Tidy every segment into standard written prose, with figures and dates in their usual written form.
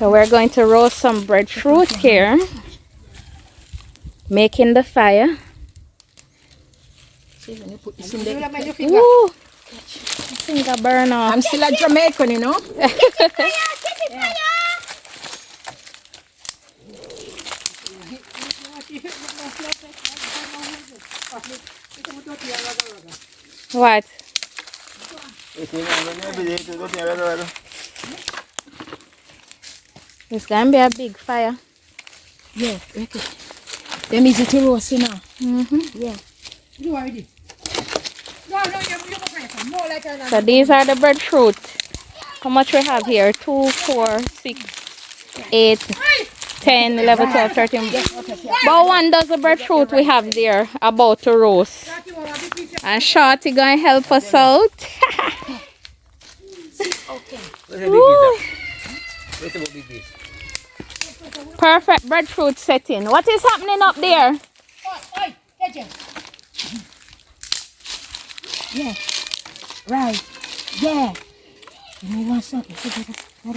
So we're going to roast some breadfruit here. Making the fire. Ooh, finger burn off. I'm still a Jamaican, you know. What? It's gonna be a big fire. Yeah, okay. Them easy to roast, you know. Yeah. You already. No, more like a. So these are the breadfruit. How much we have here? 2, 4, 6, 8, 10, 11, 12, 13. About 1 dozen breadfruit we have there about to roast. And Shorty gonna help us out. Woo. Perfect breadfruit setting. What is happening up there? Yeah. Right. Yeah. You want something? You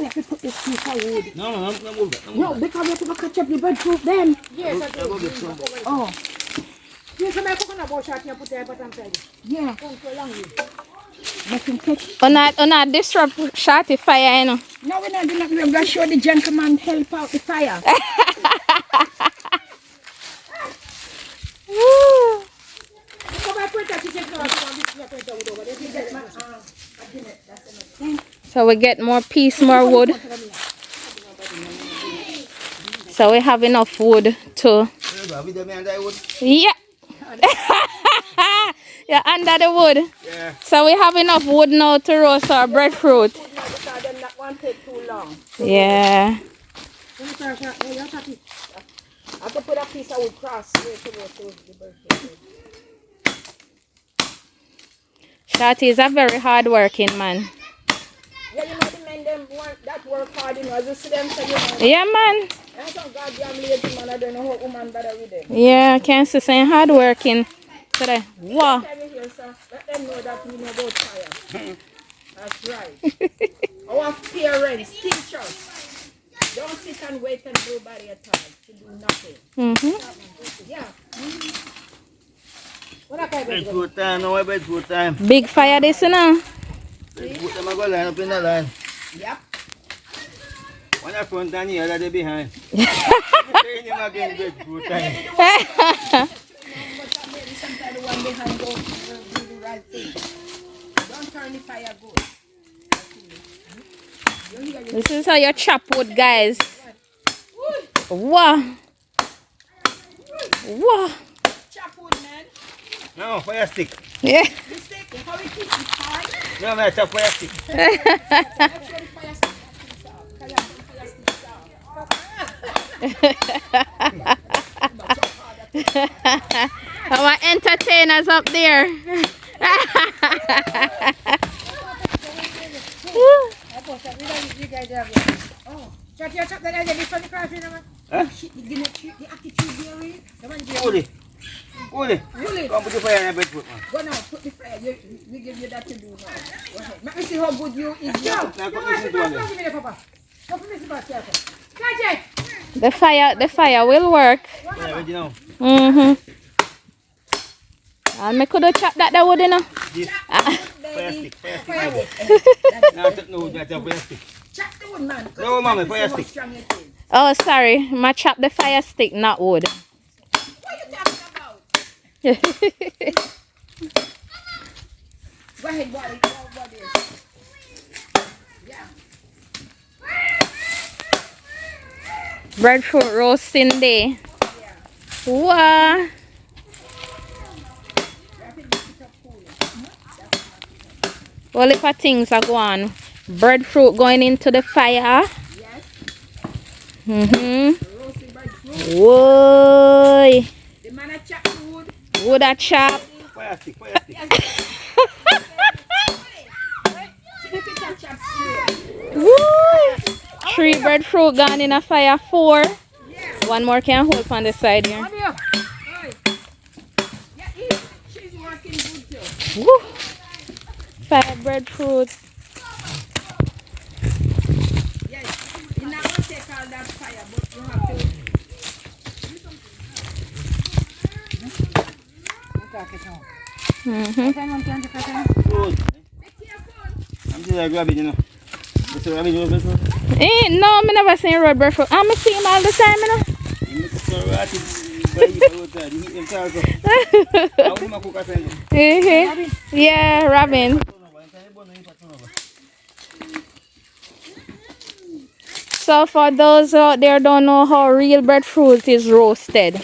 have to put this piece of wood. No, No, because we have to catch up the breadfruit then. Yes, I do. Oh. You can make coconut water and put the bottom side. Yeah. On a disrupt Shorty fire, you know. No, we're not doing that. We're going to show the gentleman help out the fire. Woo. So we get more piece, more wood. So we have enough wood to... Yeah. Yeah, under the wood. Yeah. So we have enough wood now to roast our breadfruit. Yeah. I have to put a piece of wood cross here to roast the breadfruit. Shorty is a very hard working man. Yeah, you know the men them that work hard, you know, as you see them say, you know. Yeah, man. And some goddamn lazy man, I don't know how woman bother with them. Yeah, I can see saying hard working today. Wow. Let them know that we know about fire. That's right. Our parents, teachers, don't sit and wait and nobody at all to do nothing. Yeah. What kind of Breadfruit time, no breadfruit time. Big fire this, you know. Breadfruit time, I go line up in the line. Yep. One at front and the other behind. Train him again, breadfruit time. Sometimes the one behind don't do the right thing. Don't turn the fire good. This is how you chop wood, guys. Wow. Wow. Chop wood, man. No, fire stick. Yeah. The stick, how we keep it high. No, man, chop fire stick. Make sure the fire stick Our entertainers up there. Oh, chop your chop that I did from the craft, you know, man. Huh? The attitude there, the one there. Hold it. Hold it. Come put the fire in the breadfruit, man. Go now, put the fire. We give you that to do now. Go ahead. Let me see how good you is now. Now, put this into one there. Give me the papa. Don't put this back here. The fire will work. Yeah, ready now. And me could have chopped that wood, you know. This. Fire stick, fire stick. Now, no, that's a fire stick. Chop the wood, man. No, mommy, fire stick. Oh, sorry. I chopped the fire stick, not wood. What are you talking about? Go ahead, boy. Yeah. Breadfruit roasting day. Wow. All of things are going. Breadfruit going into the fire. Whoa. The man a chop wood. Wood a chop. Fire stick, fire stick. Woo. 3 breadfruit gone in a fire. 4. One more can hold on the side here. She's working good too. Woo. 5 breadfruit. Mm-hmm. Fruit. I'm just like rabbit, you know. This is rabbit, you know, breadfruit. No, I never seen red breadfruit. I'm see him all the time, you know. You make it so rotted. Why you go outside? You eat them charcoal. How do you cook a friend? Yeah, Robin. So for those out there don't know how real breadfruit is roasted,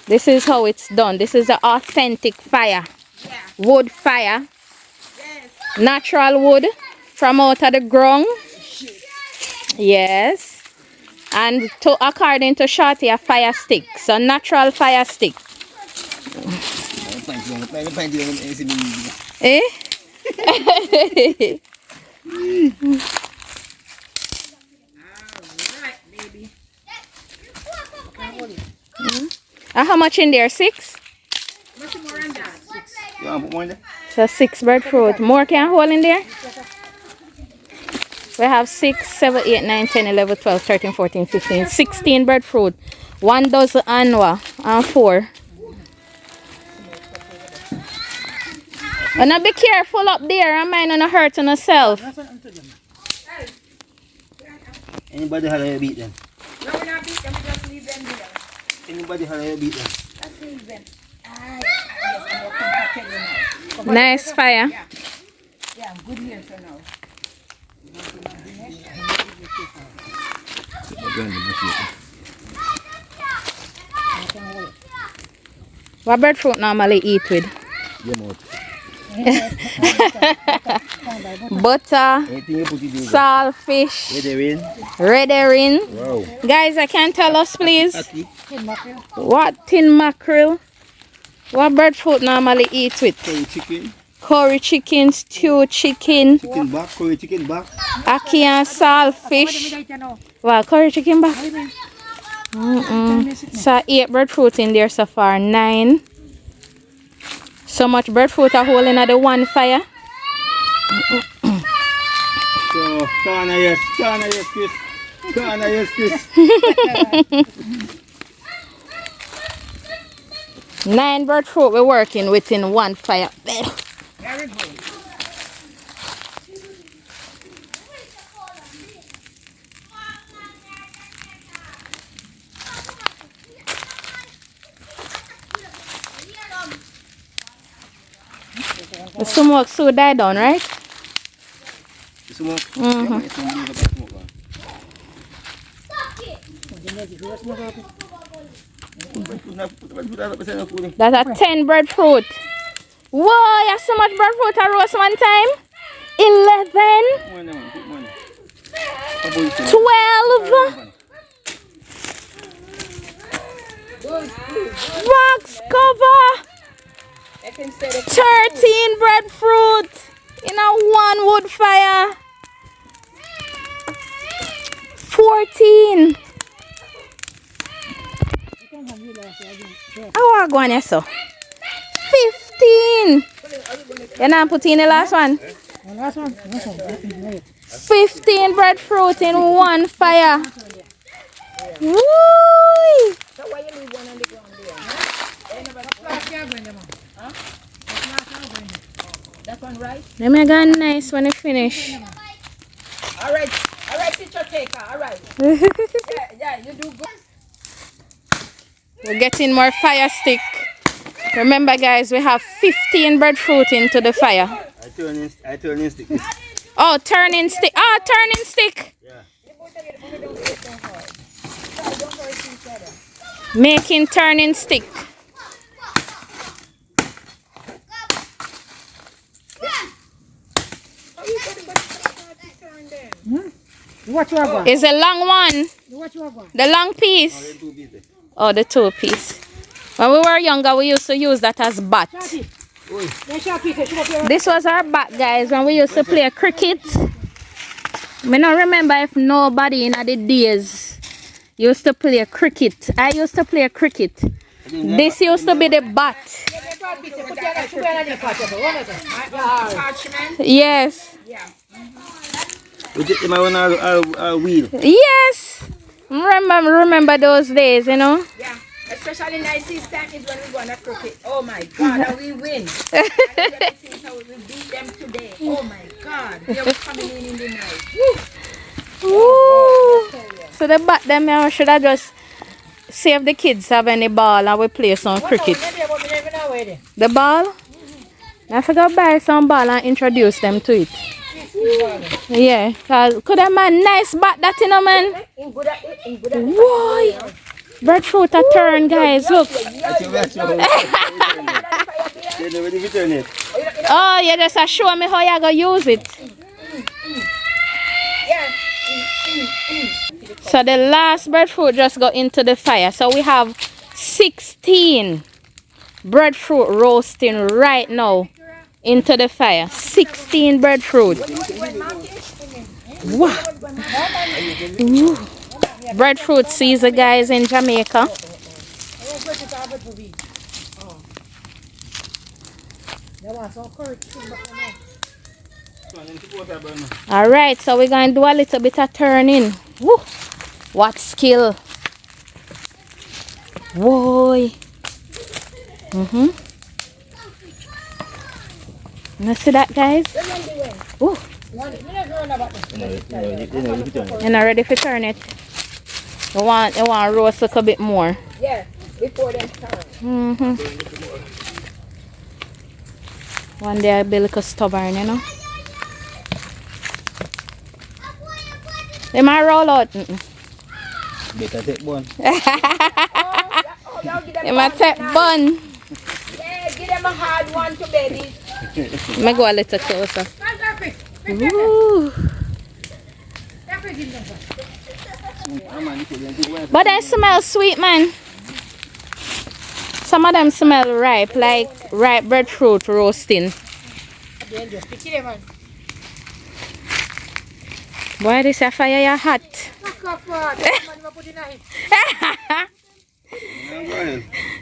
this is how it's done. This is the authentic fire. Yeah. Wood fire. Yes. Natural wood from out of the ground. Yes. And according to Shorty, a fire stick. So natural fire stick. Eh? Alright, baby. And how much in there? 6? Much more than that. You want to put more in there? So 6 breadfruit. More can hold in there? We have 6, 7, 8, 9, 10, 11, 12, 13, 14, 15, 16 breadfruit. 1 dozen anwa and 4. And now be careful up there. I might not hurt on yourself. Anybody how you beat them? No, we're not beat them, we just leave them there. Anybody how you beat them? Let's leave them. Yes, I'm going to tell you now. Nice fire. Yeah. Yeah, I'm good here for now. What breadfruit normally eat with? Butter, salt, fish, red herring. Wow. Guys, I can tell us please what tin mackerel? What breadfruit normally eat with? Curry chicken. Curry chicken, stew chicken, Chicken back, curry chicken back. ackee and salt fish. Well, curry chicken back. So 8 breadfruit in there so far, 9. So much breadfruit are holding at the one fire. So, Tania, yes, Chris. Tania, yes, Chris. 9 breadfruit we're working with in one fire. Very good. The smoke so die down, right? Smoke. That's a 10 breadfruit. Whoa, you have so much breadfruit to roast one time? 11, 12. Box cover. 13 breadfruit in a one wood fire. 14. How are going here, so? 15. You're not putting the last one? 15 breadfruit in one fire. Woo! So why you leave one on the ground there? That one right? Let me go nice when I finish. Alright, picture taker, alright. Yeah, you do good. We're getting more fire stick. Remember guys, we have 15 breadfruit into the fire. I turn in stick. Oh, turning stick. Oh, turning stick. Yeah. Making turning stick. What you are going? It's a long one. What you are going? The long piece. Oh, the 2 piece. When we were younger, we used to use that as bat. This was our bat, guys, when we used to play cricket. I don't remember if nobody in the days used to play cricket. I used to play cricket. This used to be the bat. Yes. Wheel. Yes. Remember those days, you know? Yeah. Especially nicest time is when we gonna cook it. Oh my God, and we win. And how we beat them today. Oh my God, they were coming in the night. Woo! So the back them here, should I just see if the kids have any ball and we play some cricket? The ball? I forgot buy some ball and introduce them to it. Yeah, cause could a man nice bat that you know man? Why? Breadfruit a turn guys, look. Oh, you just show me how you gonna use it. So the last breadfruit just got into the fire. So we have 16 breadfruit roasting right now into the fire. 16 breadfruit. Wow. Ooh. Breadfruit season guys in Jamaica. Alright, so we're going to do a little bit of turning. Woo. What skill. Boy. You see that guys? Ooh. You're not ready to turn it. You want roast a little bit more. Yeah, before them turn. One day I'll be like a stubborn, you know. They might roll out. Better take one. They might take bun. Yeah, give them a hard one to baby. Let me go a little closer. Ooh. But they smell sweet, man. Some of them smell ripe, like ripe breadfruit roasting. Why this a fire your hot?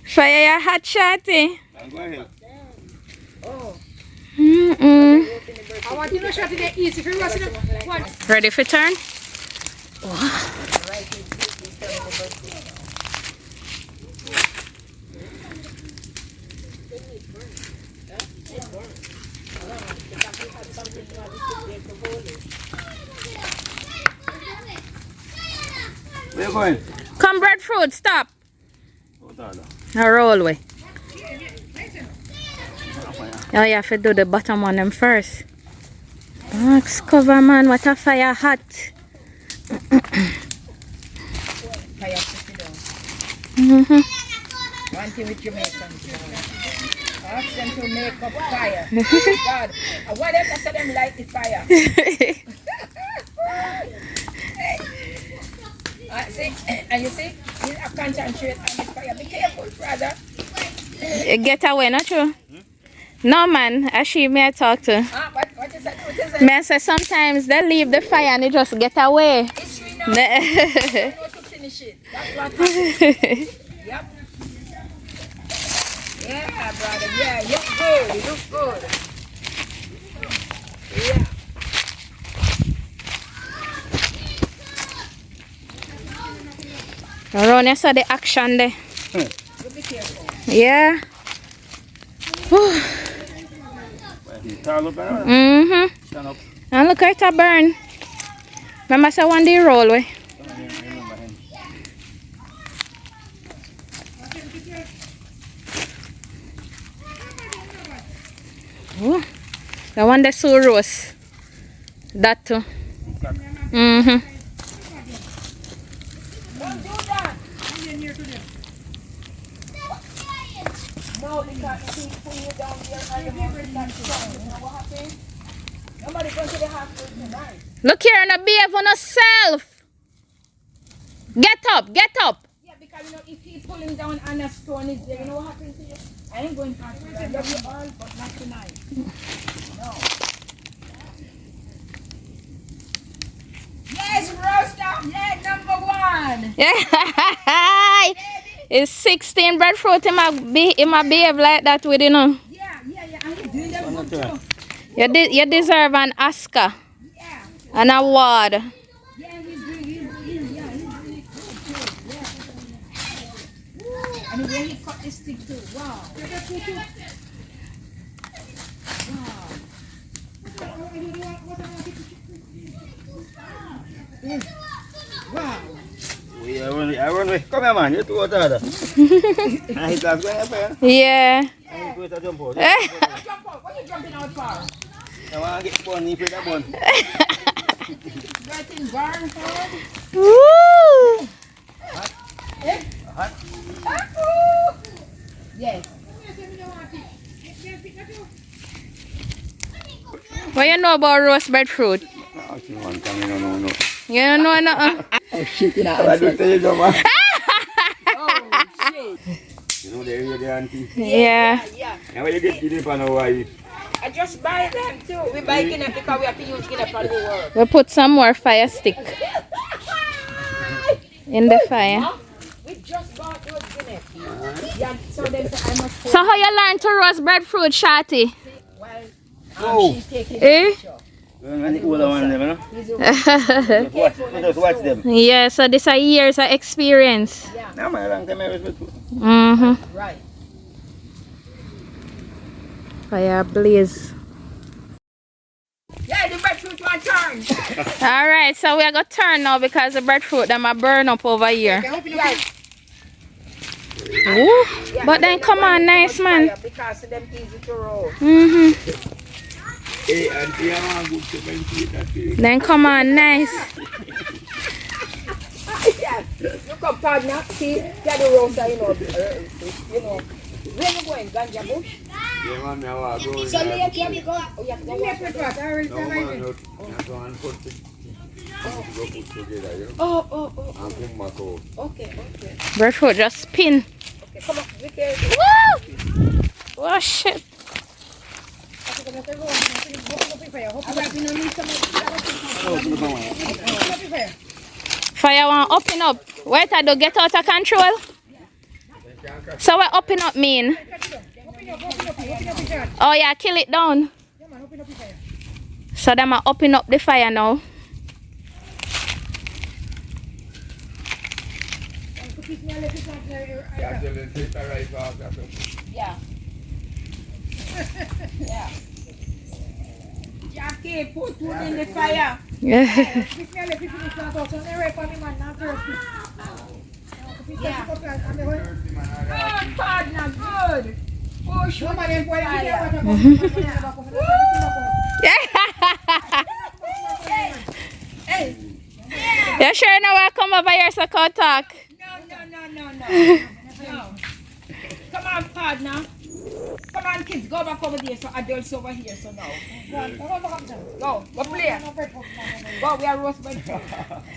Fire your hot, shawty. I want you to shot it easy for us. Ready for turn? Where you going? Come breadfruit, stop. Now roll away. Oh, you have to do the bottom one them first. Max cover man, what a fire hot. Fire to sit down. One thing with Jamaicans. Ask them to make up fire. God, why them say them light the fire? See, and you see, you concentrate on the fire. Be careful, brother. Get away, not true? No man, actually may I talk to. What is that? What is that? May I say sometimes they leave the fire and they just get away. It's true now. I know to finish it. That's what happens. Yep. Yeah, brother. Yeah, you look good. You look good. Yeah. Around here, so the action there. You be careful. Yeah. Stand up. And look at it burn. Remember say one day roll way. Oh, the one that so roast. That too. Don't do that. No, because he put you down there and the mountain that strong. You know what happened? Nobody going to the hospital tonight. Look here and behave on yourself. Get up, get up. Yeah, because you know, if he pulling down and a stone is there, you know what happened to you? I ain't going to hospital. I love you all, but not tonight. No. Yes, roaster. Yeah, number one. Yeah. It's 16 breadfruit in my behave like that with you know. Yeah. And he's doing them good too. You deserve an Oscar. Yeah. An award. Yeah, he's doing really good too. Yeah. And the way he cut this stick too. Wow. Wow. I run away. Come here, man. You two are there. And his dad's going up here. Yeah. And he's going to jump out. Jump out. What are you jumping out for? I want to get bun. He put that bun. Right in barn hard. Woo! Hot. Yes. What you know about roast breadfruit? No, she won't come in. No. You don't know nothing? Oh shit, you know. I do tell you, man. Oh, shit. You know the area there, auntie. Yeah. Yeah. And where you get guinea for now, why? I just buy them too. We buy guinea because we have to use guinea for the work. We put some more fire stick in the fire. We just bought those guinea. Yeah, so then I must put, So how you learn to roast breadfruit, Shati? well, Oh. she's taking Eh? the picture. And the older one, them, you know? He's a Just watch them. Yeah, so this are years of experience. No, man, long time I was with you. Mm-hmm. right. Fire blaze. Yeah, the breadfruit one turn. Alright, so we are going to turn now because the breadfruit them are burn up over here. Right. Ooh. Yeah, But then come on, nice man. because of them easy to roll. Mm-hmm. Hey, auntie, I want to go to that feeling. Then come on, nice. Yeah, you come partner, see, get the roaster, you know. Where you going, Ganja Bush? Yeah, man, I want to go. So late, you have to go. Oh, you have to go. No, man, not go and put the go put together, you know? Oh. And come back out. Okay. Breadfruit just spin. Okay, come on, be careful. Woo! Oh shit. Fire one upping up. Wait, I do get out of control. So what upping up mean? Oh yeah, kill it down. So them are upping up the fire now. Yeah. Yeah. Jackie, put food in the fire. Yeah. Good, partner, good. Push with the fire. Hey. You sure now I come over here so can talk? No. Come on, partner. Come on, kids, go back over there. So adults over here. So now, go play. Go, we are roast breadfruit.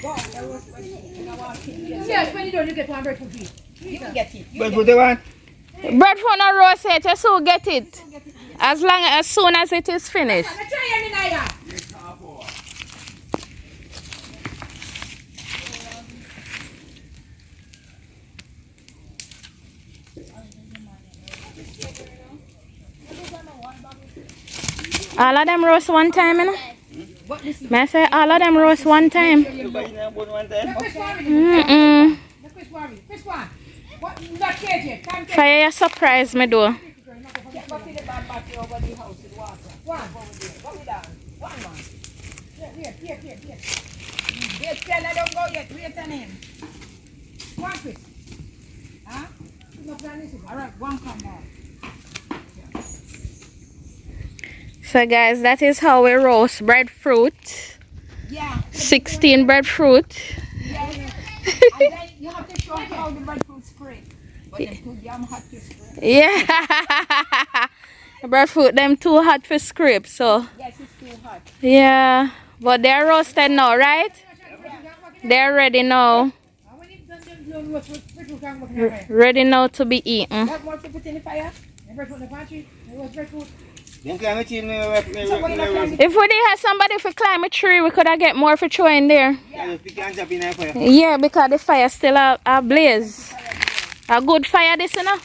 Go, we are roast breadfruit. Yes, when you don't, you get one breadfruit here. You can get it. But what they want? Breadfruit not roast it, just so get it. As soon as it is finished. All of them roast one time, you know? May I say all of them roast one time? Mm-mm. Fire, you surprise me though. So guys, that is how we roast breadfruit. Yeah. 16 breadfruit. And then you have to show how the breadfruit spray. But they're too damn hot to spray. Yeah. Breadfruit them too hot for scrape, so Yes, it's too hot. yeah. But they're roasted now, right? They're ready now. Ready now to be eaten. What more to put in the fire? Then climb a tree, If we did have somebody for climb a tree, we could have get more for throw in there. Yeah, because the fire still a blaze. A good fire this, you know?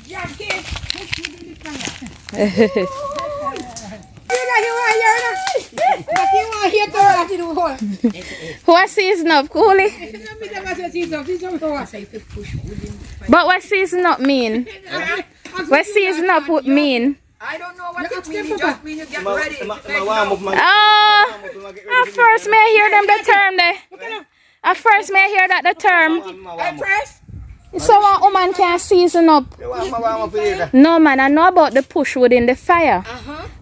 Yeah, kids, let's put in the fire. But you want here to have to do what? What season up, Coolie? But what season up mean? What season up would mean? I don't know what it means. It just means you get ready. At first may I hear them the term there. At first may I hear that the term. At first? So a woman can season up. No man, I know about the push wood in the fire.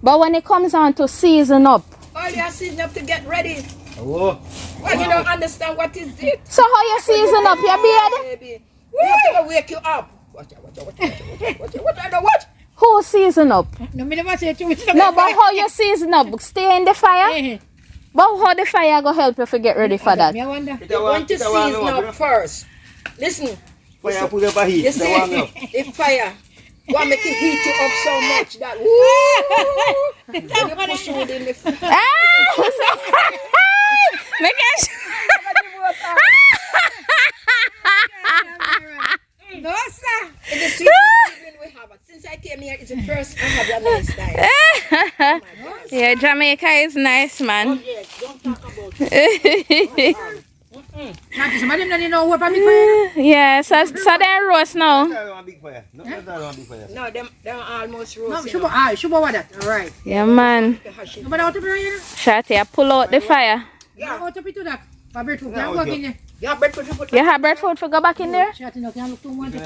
But when it comes on to season up. Oh, you are season up to get ready. Oh. Well, you don't understand what is it. So how you season up your beard? Baby. We have to wake you up. Watch. Who season up? No, me never say to you. No, but how you season up? Stay in the fire? But how the fire go help you to get ready for that? I wonder. You're going to season up first. Listen. Fire put up a heat. You see, the fire. Go make it heat you up so much that you push wood in the fire. No, sir. In the sweet evening we have it. Since I came here, it's the first I have a nice time. Yeah, Jamaica is nice, man. Oh, yes, don't talk about it. Somebody don't know what I'm doing. Yeah, so they're roast now. No, them almost No, roasting. Shuba what that? All right. Yeah, man. But out of here. Shotty, I pull out the fire. Yeah. Out of it to that. Fabric food. Can't walk in there. Yeah, breadfruit you put. You have breadfruit to go back in there? Shot in. Can't look too much. We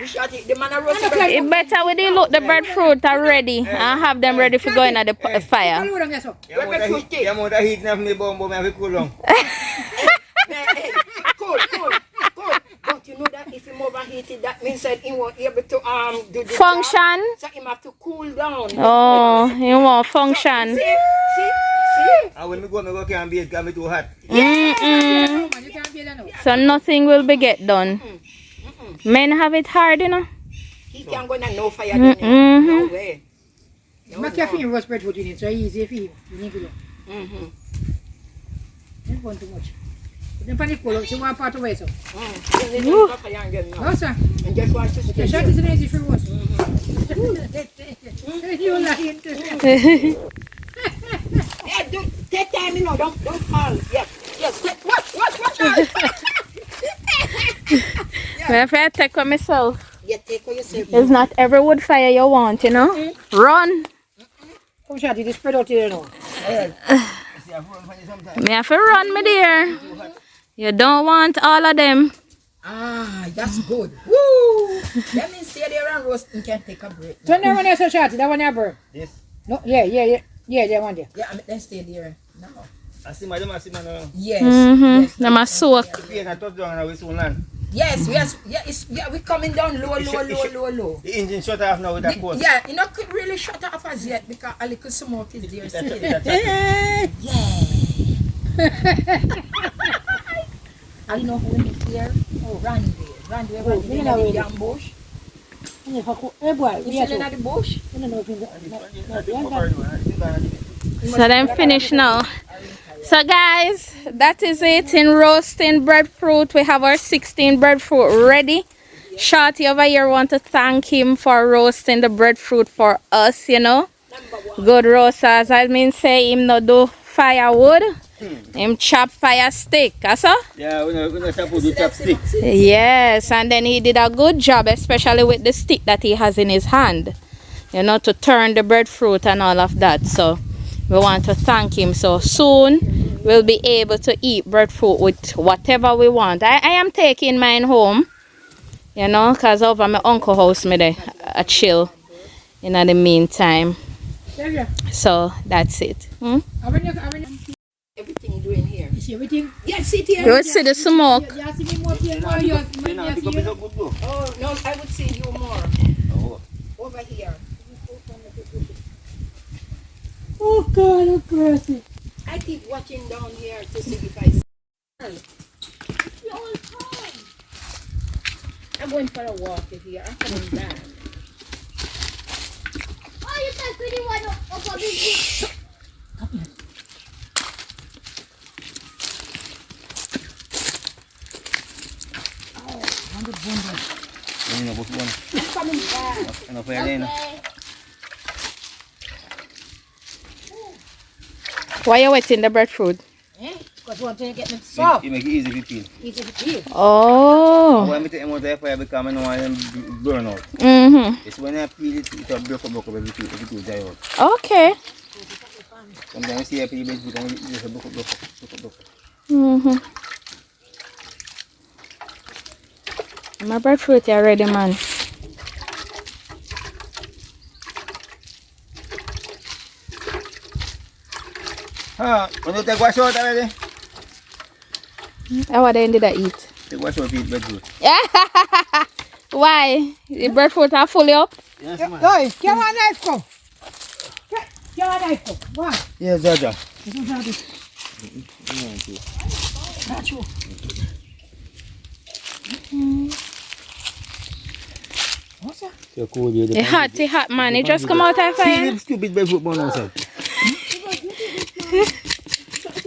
shot it. The man a roast breadfruit. It better we dey look the breadfruit already and have them ready for going at the fire. You want to heat enough me bomb me have cool long. Hey, cool. But you know that if him overheated, that means that he won't be able to do the Function? job. So him have to cool down. Oh, you want function? See? And when me go can be it can be too hot. So nothing will be get done. Men have it hard, you know. He can't go in no fire. No way. Make your finger roast breadfruit in it. So easy for you. You need to do. Don't want too much. Then panic cool. She want part away so. No, sir. and just want to The shot is an easy for roast. You lying to me. Yeah, take time, you know. Don't fall. Yes. Watch. If I take on myself, Yeah, take for yourself. it's not every wood fire you want, you know. Run. Come shot it. Spread out here now. Me have to run, me dear. You don't want all of them. Ah, that's good. Woo! That means stay there and roast and can take a break. Turn that one there so shot. That one there burn. Yes. No, yeah, that one there. Yeah, then stay there. No. I see madam. Yes. Them a soak. Yes, we're coming down low. The engine shut off now with that course. Yeah, you know, could really shut off as yet because a little smoke is there still. I know who is here. Oh, Randy. Randy, we're in the damn bush. Hey boy, You still in the bush? So them finished now. So guys, that is it in roasting breadfruit. We have our 16 breadfruit ready. Shorty over here want to thank him for roasting the breadfruit for us, you know. Good roasters. I mean say him no do firewood. Him chop fire stick, so? Yeah, we know chop wood with chopstick. Yes, and then he did a good job, especially with the stick that he has in his hand. You know, to turn the breadfruit and all of that. So we want to thank him. So soon we'll be able to eat breadfruit with whatever we want. I am taking mine home, you know, because over my uncle's house me there a chill in the meantime. So that's it. Everything doing here. You see everything? Yes, sit here. You would see the smoke. You see me more here. Oh, no, I would see you more. Over here. Oh God, oh crazy. I keep watching down here to see if I see. I'm going for a walk here. I'm coming back. Oh, you said pretty one up a big. I'm coming back. Okay. Why you wetting the breadfruit? Because we want to get them soft. You make it easy to peel. Easy to peel. Oh. When I take them out of the fire because I don't want them burn out. It's when I peel it, it will break up everything dry out. Okay. Sometimes you see a peel it, you can just break up. My breadfruit is ready, man. When you take wash out already? How did I eat? Take wash out eat breadfruit. Why? The breadfruit are fully up? Yes, man. Hey, get one knife, come. Get one knife, come. Go on. Yes, Jaja. That's true. What's that? It's hot, man. It just come out of fire. See stupid breadfruit bun outside.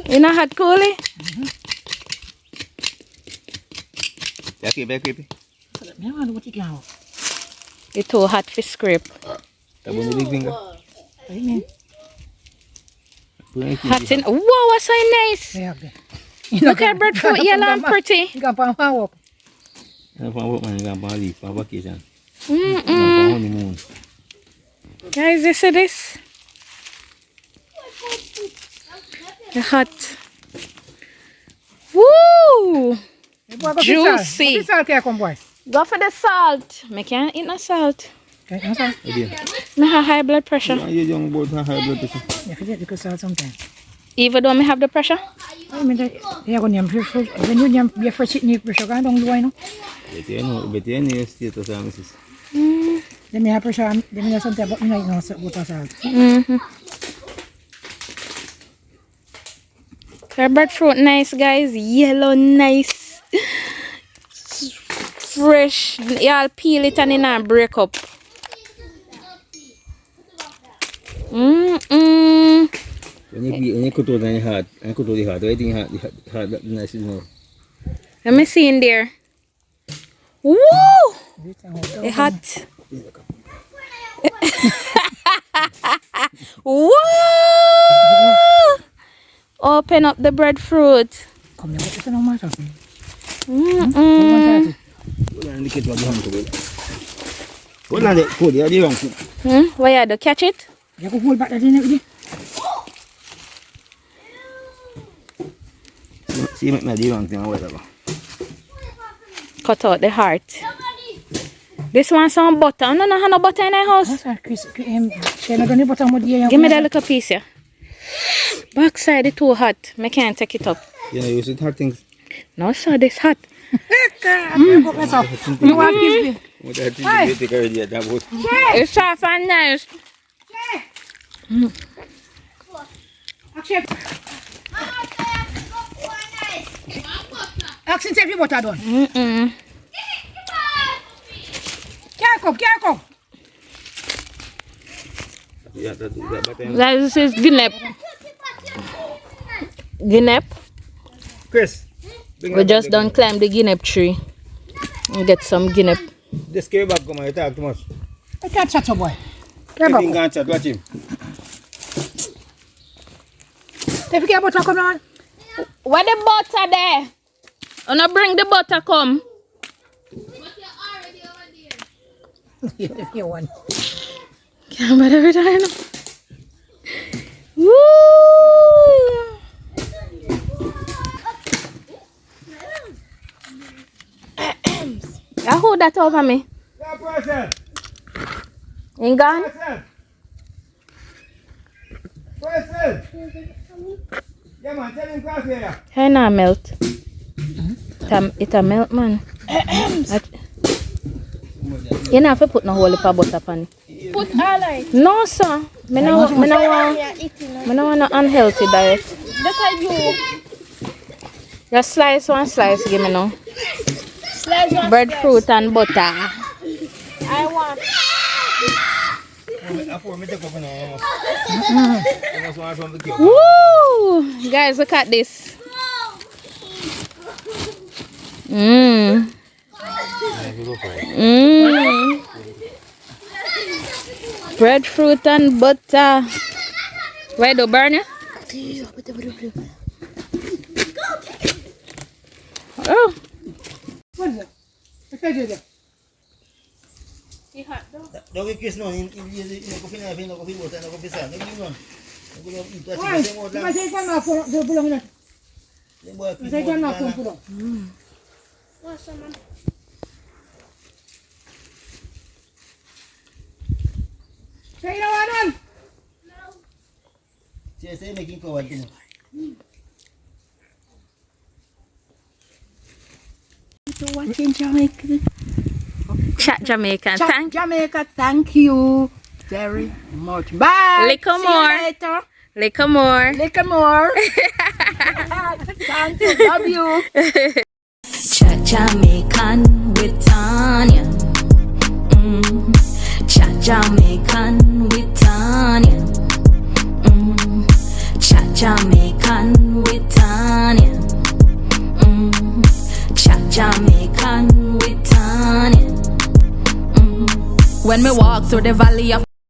You know hot coolie? Yeah, creepy. What you got? It's too hot for scrape. Tap on the big finger. Hot in. Wow, what's so nice. Look at breadfruit, yellow and pretty. You can put one up. I'm going to leave for vacation. Mm-mm. Guys, you see this? The hot. Woo! Juicy. Go for the salt. I can't eat no salt. I have high blood pressure. You young boy have high blood pressure. You forget the salt sometimes. Even though I have the pressure? I mean, you're going to when you have fresh eating pressure, I don't know. But you know, status of Mrs. Let me have pressure, let me have something about me, no water salt. Her breadfruit nice, guys. Yellow nice. Fresh. Y'all peel it and then break up. When you cut out the heart, I cut out the heart. I think heart that nice is more. Let me see in there. Woo! It's hot. Woo! Open up the breadfruit. Come here, what's no matter? Hold on, the kid was young to it. Hold on, the food, you're young. Why you do? Catch it? You can hold back that in everything. See, make me the wrong thing or whatever. Cut out the heart. This one some butter. No, no, no butter in the house. Give me that little piece here. Backside is too hot. I can't take it up. You know, you should hot things. No, sir, this hot. It's soft and nice. Action take your butter done. Careful. This is guinep. Guinep. Chris, We just done climb the guinep tree and get some guinep. Just carry back, come on, you talk too much. I can't chat, boy. Carry back. Can't chat, watch him. If you get butter, come on. Where the butter there? Wanna bring the butter come? If you want. Can't butter every time. Woo! I hold that over me. Yeah, person. Ain't gone? Person. Yeah, man, tell him class here. Hey, now melt. It a melt, man. You don't have to put no whole heap of butter on it. Put all right. No, sir. I don't want no unhealthy diet. That's how you Just slice one slice, give me now. slice one Breadfruit and butter. I want. Woo! Guys, look at this. Breadfruit and butter. Why do burn you? Oh. What is it? What can I do there? Dog kiss no, in coffee na, no coffee water, no coffee sand, no yun. Nagulo ito, Ay, kasi mo lang. masay ka na po, bulong na. Masay ka na po, bulong. What's man? Sa inawanan! Siya making kawad din. To watching Jamaica. Chat Jamaican. Thank Jamaica, thank you very much. Bye. Little See more. you later. Little more. Little more. Thank you. Love you. Chat Jamaican with Tania. Chat Jamaican with Tania. Chat Jamaican with Tania. Chat Jamaican with Tania. When me walk through the valley of